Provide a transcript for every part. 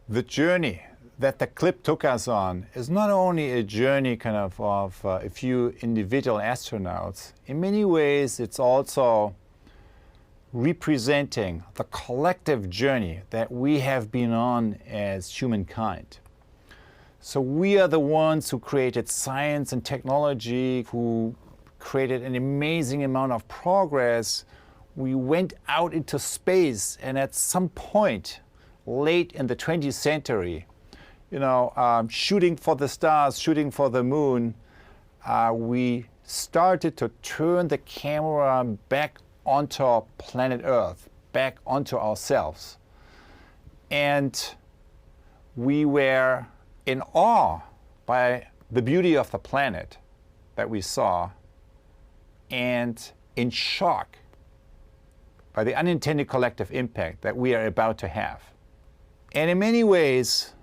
The journey that the clip took us on is not only a journey of a few individual astronauts. In many ways, it's also representing the collective journey that we have been on as humankind. So we are the ones who created science and technology, who created an amazing amount of progress. We went out into space, and at some point, late in the 20th century, shooting for the stars, shooting for the moon, we started to turn the camera back onto planet Earth, back onto ourselves. And we were in awe by the beauty of the planet that we saw, and in shock by the unintended collective impact that we are about to have. And in many ways,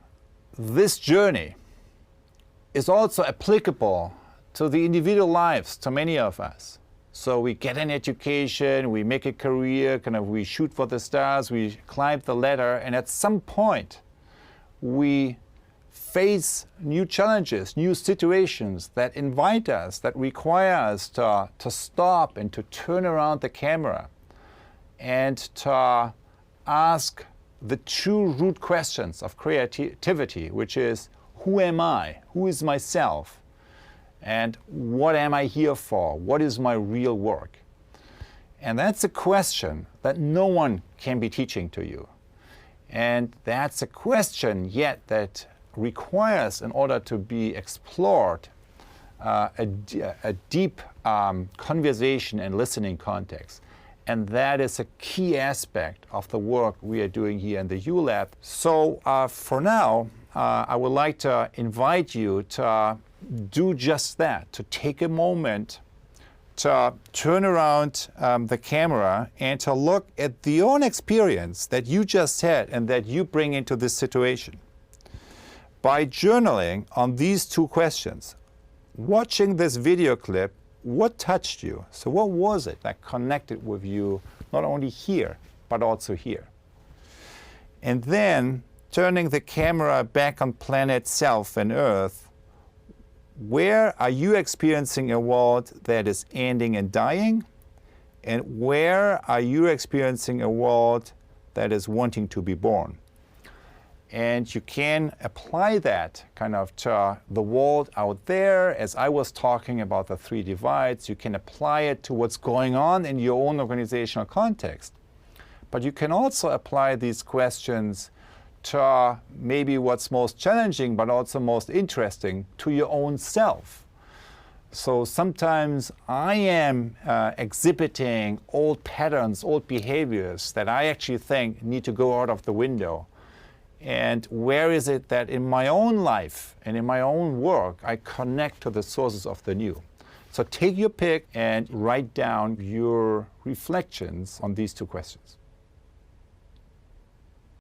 this journey is also applicable to the individual lives, to many of us. So we get an education, we make a career, we shoot for the stars, we climb the ladder, and at some point we face new challenges, new situations that invite us, that require us to stop and to turn around the camera and to ask the two root questions of creativity, which is, who am I? Who is myself? And what am I here for? What is my real work? And that's a question that no one can be teaching to you. And that's a question yet that requires, in order to be explored, a deep conversation and listening context. And that is a key aspect of the work we are doing here in the ULab. So for now, I would like to invite you to do just that, to take a moment to turn around the camera and to look at the own experience that you just had and that you bring into this situation. By journaling on these two questions, watching this video clip, what touched you? So what was it that connected with you, not only here, but also here? And then turning the camera back on planet Self and Earth, where are you experiencing a world that is ending and dying? And where are you experiencing a world that is wanting to be born? And you can apply that to the world out there. As I was talking about the three divides, you can apply it to what's going on in your own organizational context. But you can also apply these questions to maybe what's most challenging, but also most interesting, to your own self. So sometimes I am exhibiting old patterns, old behaviors that I actually think need to go out of the window. And where is it that in my own life and in my own work, I connect to the sources of the new? So take your pick and write down your reflections on these two questions.